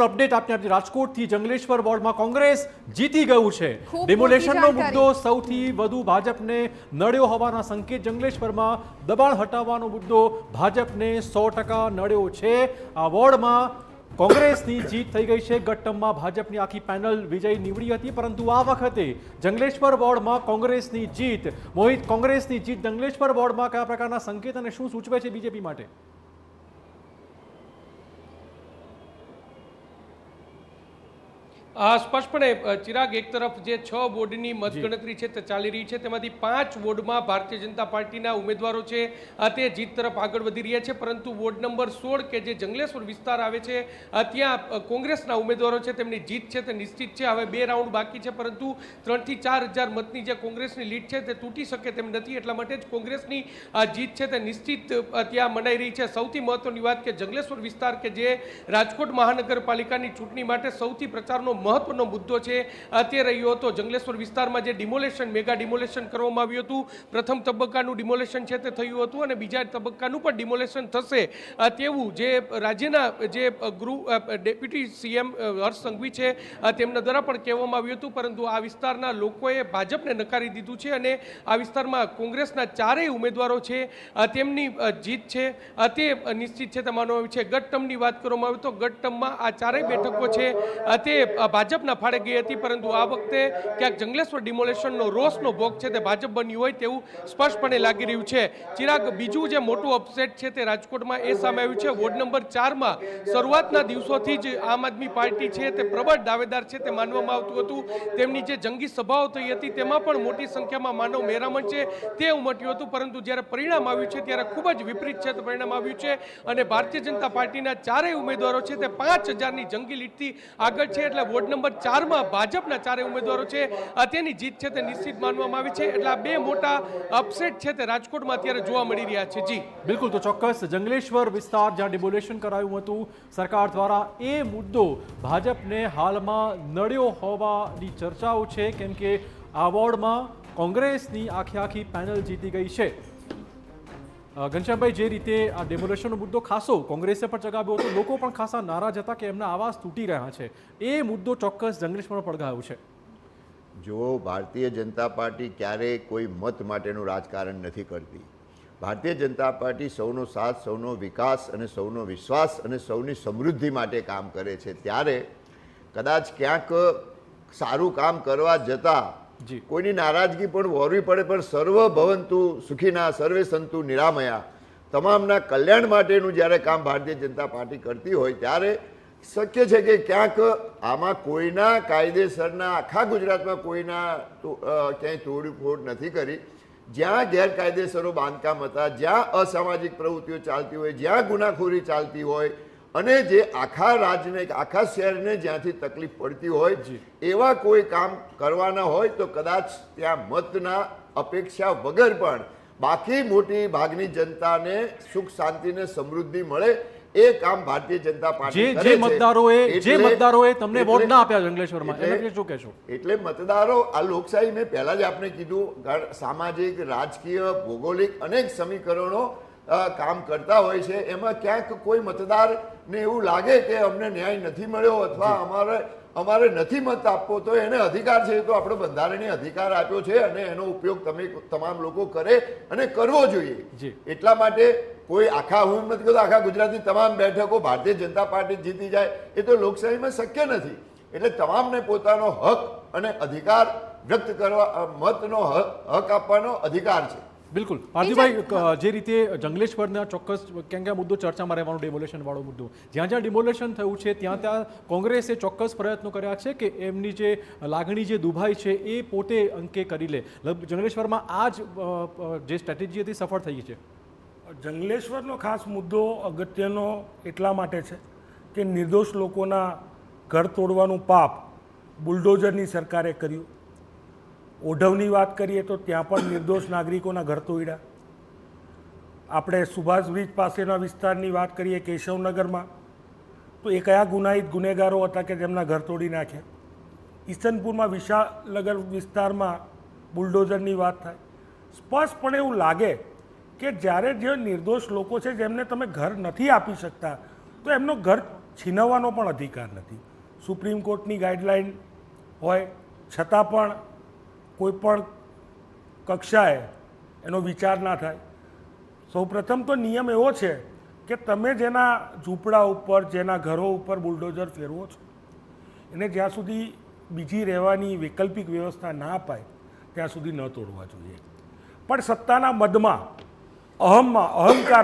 મહત્વપૂર્ણ અપડેટ આપને આપી રાજકોટથી જંગલેશ્વર વોર્ડમાં કોંગ્રેસ જીતી ગયું છે। ડિમોલેશનનો મુદ્દો સૌથી વધુ ભાજપને નડ્યો હોવાના સંકેત। જંગલેશ્વરમાં દબાણ હટાવવાનો મુદ્દો ભાજપને 100% નડ્યો છે। આ વોર્ડમાં કોંગ્રેસની જીત થઈ ગઈ છે। ગત ટર્મમાં ભાજપની આખી પેનલ વિજય નીવડી હતી, પરંતુ આ વખતે જંગલેશ્વર વોર્ડમાં કોંગ્રેસની જીત। મોહિત, કોંગ્રેસની જીત જંગલેશ્વર વોર્ડમાં કયા પ્રકારના સંકેત અને શું સૂચવે છે બીજેપી માટે? સ્પષ્ટપણે ચિરાગ, એક તરફ જે 6 વોર્ડની મતગણતરી છે તે ચાલી રહી છે, તેમાંથી 5 વોર્ડમાં ભારતીય જનતા પાર્ટીના ઉમેદવારો છે તે જીત તરફ આગળ વધી રહ્યા છે, પરંતુ વોર્ડ નંબર 16 કે જે જંગલેશ્વર વિસ્તાર આવે છે ત્યાં કોંગ્રેસના ઉમેદવારો છે તેમની જીત છે તે નિશ્ચિત છે। હવે 2 રાઉન્ડ બાકી છે, પરંતુ 3 થી 4 હજાર મતની જે કોંગ્રેસની લીડ છે તે તૂટી શકે તેમ નથી, એટલા માટે જ કોંગ્રેસની જીત છે તે નિશ્ચિત ત્યાં મનાઈ રહી છે। સૌથી મહત્વની વાત કે જંગલેશ્વર વિસ્તાર કે જે રાજકોટ મહાનગરપાલિકાની ચૂંટણી માટે સૌથી પ્રચારનો મહત્વનો મુદ્દો છે તે રહ્યો હતો। જંગલેશ્વર વિસ્તારમાં જે ડિમોલેશન, મેગા ડિમોલેશન કરવામાં આવ્યું હતું, પ્રથમ તબક્કાનું ડિમોલેશન છે તે થયું હતું અને બીજા તબક્કાનું પણ ડિમોલેશન થશે તેવું જે રાજ્યના જે ડેપ્યુટી સીએમ હર્ષ સંઘવી છે તેમના દ્વારા પણ કહેવામાં આવ્યું હતું, પરંતુ આ વિસ્તારના લોકોએ ભાજપને નકારી દીધું છે અને આ વિસ્તારમાં કોંગ્રેસના 4 ઉમેદવારો છે તેમની જીત છે તે નિશ્ચિત છે તે માનવામાં આવ્યું છે। ગત ટર્મની વાત કરવામાં આવે તો ગત ટર્મમાં આ 4 બેઠકો છે તે ભાજપના ફાળે ગઈ હતી, પરંતુ આ વખતે ક્યાંક જંગલેશ્વર ડિમોલેશનનો રોષનો ભોગ છે તે ભાજપ બન્યું હોય તેવું સ્પષ્ટપણે લાગી રહ્યું છે। ચિરાગ, બીજું જે મોટું અપસેટ છે તે રાજકોટમાં એ સામે આવ્યું છે। વોર્ડ નંબર 4માં શરૂઆતના દિવસોથી જ આમ આદમી પાર્ટી છે તે પ્રબળ દાવેદાર છે તે માનવામાં આવતું હતું। તેમની જે જંગી સભાઓ થઈ હતી તેમાં પણ મોટી સંખ્યામાં માનવ મહેરામણ છે તે ઉમટ્યું હતું, પરંતુ જ્યારે પરિણામ આવ્યું છે ત્યારે ખૂબ જ વિપરીત છે તે પરિણામ આવ્યું છે અને ભારતીય જનતા પાર્ટીના 4 ઉમેદવારો છે તે 5000ની જંગી લીડથી આગળ છે। એટલે વોર્ડ નંબર 4માં ભાજપના 4 ઉમેદવારો છે તેની જીત છે તે નિશ્ચિત માનવામાં આવી છે। એટલે આ 2 મોટા અપસેટ છે તે રાજકોટમાં અત્યારે જોવા મળી રહ્યા છે। જી બિલકુલ, તો ચોક્કસ જંગલેશ્વર વિસ્તાર જ્યાં ડિમોલેશન કરાયું હતું સરકાર દ્વારા, એ મુદ્દો ભાજપને હાલમાં નડ્યો હોવાની ચર્ચાઓ છે, કેમ કે આ વોર્ડમાં કોંગ્રેસની આખી પેનલ જીતી ગઈ છે। ઘનશ્યામભાઈ, જે રીતે આ ડેમોલેશનનો મુદ્દો ખાસો કોંગ્રેસે પણ ચગાવ્યો હતો, લોકો પણ ખાસા નારાજ હતા કે એમના આવાસ તૂટી રહ્યા છે, એ મુદ્દો ચોક્કસ જંગલેશ્વરમાં પડઘાયો છે। જો ભારતીય જનતા પાર્ટી ક્યારેય કોઈ મત માટેનું રાજકારણ નથી કરતી। ભારતીય જનતા પાર્ટી સૌનો સાથ, સૌનો વિકાસ અને સૌનો વિશ્વાસ અને સૌની સમૃદ્ધિ માટે કામ કરે છે। ત્યારે કદાચ ક્યાંક સારું કામ કરવા જતાં કોઈની નારાજગી પણ વહોરવી પડે, પણ સર્વ ભવંતુ સુખીના, સર્વે સંતુ નિરામયા, તમામના કલ્યાણ માટેનું જ્યારે કામ ભારતીય જનતા પાર્ટી કરતી હોય ત્યારે શક્ય છે કે ક્યાંક આમાં કોઈના કાયદેસરના, આખા ગુજરાતમાં કોઈના ક્યાંય તોડફોડ નથી કરી। જ્યાં ગેરકાયદેસરો બાંધકામ હતા, જ્યાં અસામાજિક પ્રવૃત્તિઓ ચાલતી હોય, જ્યાં ગુનાખોરી ચાલતી હોય અને જે આખા રાજ્યને, આખા શહેરને જ્યાંથી તકલીફ પડતી હોય એવા કોઈ કામ કરવાના હોય તો કદાચ ત્યાં મતના અપેક્ષા વગર પણ બાકી મોટી ભાગની જનતાને સુખ, શાંતિ ને સમૃદ્ધિ મળે એ કામ ભારતીય જનતા પાર્ટી કરે છે। જે મતદારોએ તમને વોટ ના આપ્યા જંગલેશ્વરમાં, એને શું કહેશો? એટલે મતદારો, આ લોકશાહી મેં પહેલા જ આપને કીધું, સામાજિક, રાજકીય, ભૌગોલિક અનેક સમીકરણો કામ કરતા હોય છે। એમાં ક્યાંક કોઈ મતદારને એવું લાગે કે અમને ન્યાય નથી મળ્યો અથવા અમારે નથી મત આપવો, તો એને અધિકાર છે, તો આપણો બંધારણીય અધિકાર આપ્યો છે અને એનો ઉપયોગ તમે તમામ લોકો કરે અને કરવો જોઈએ। એટલા માટે કોઈ હું નથી કહેતો આખા ગુજરાતની તમામ બેઠકો ભારતીય જનતા પાર્ટી જીતી જાય, એ તો લોકશાહીમાં શક્ય નથી। એટલે તમામને પોતાનો હક અને અધિકાર વ્યક્ત કરવા, મતનો હક આપવાનો અધિકાર છે। બિલકુલ પાર્થિવભાઈ, જે રીતે જંગલેશ્વરના ચોક્કસ કેમ કે મુદ્દો ચર્ચામાં રહેવાનો ડિમોલેશન વાળો મુદ્દો, જ્યાં જ્યાં ડિમોલેશન થયું છે ત્યાં કોંગ્રેસે ચોક્કસ પ્રયત્નો કર્યા છે કે એમની જે લાગણી જે દુભાઈ છે એ પોતે અંકે કરી લે। જંગલેશ્વરમાં આ જ જે સ્ટ્રેટેજી હતી સફળ થઈ છે। જંગલેશ્વરનો ખાસ મુદ્દો અગત્યનો એટલા માટે છે કે નિર્દોષ લોકોના ઘર તોડવાનું પાપ બુલડોઝરની સરકારે કર્યું। ઓઢવની વાત કરીએ તો ત્યાં પણ નિર્દોષ નાગરિકોના ઘર તોડ્યા। આપણે સુભાષ બ્રિજ પાસેના વિસ્તારની વાત કરીએ કેશવનગરમાં, તો એ કયા ગુનાહિત ગુનેગારો હતા કે તેમના ઘર તોડી નાખ્યા। ઈસનપુરમાં વિશાલનગર વિસ્તારમાં બુલડોઝરની વાત થાય, સ્પષ્ટપણે એવું લાગે કે જ્યારે જે નિર્દોષ લોકો છે જેમને તમે ઘર નથી આપી શકતા, તો એમનો ઘર છીનવવાનો પણ અધિકાર નથી. સુપ્રીમ કોર્ટની ગાઈડલાઈન હોય છતાં પણ કોઈ પણ કક્ષાએ એનો વિચાર ના થાય. સૌપ્રથમ તો નિયમ એવો છે કે તમે જેના ઝૂંપડા ઉપર, જેના ઘરો ઉપર બુલડોઝર ફેરવો છો એને જ્યાં સુધી બીજી રહેવાની વૈકલ્પિક વ્યવસ્થા ના અપાય ત્યાં સુધી ન તોડવા જોઈએ. પણ સત્તાના મદમાં, અહંકાર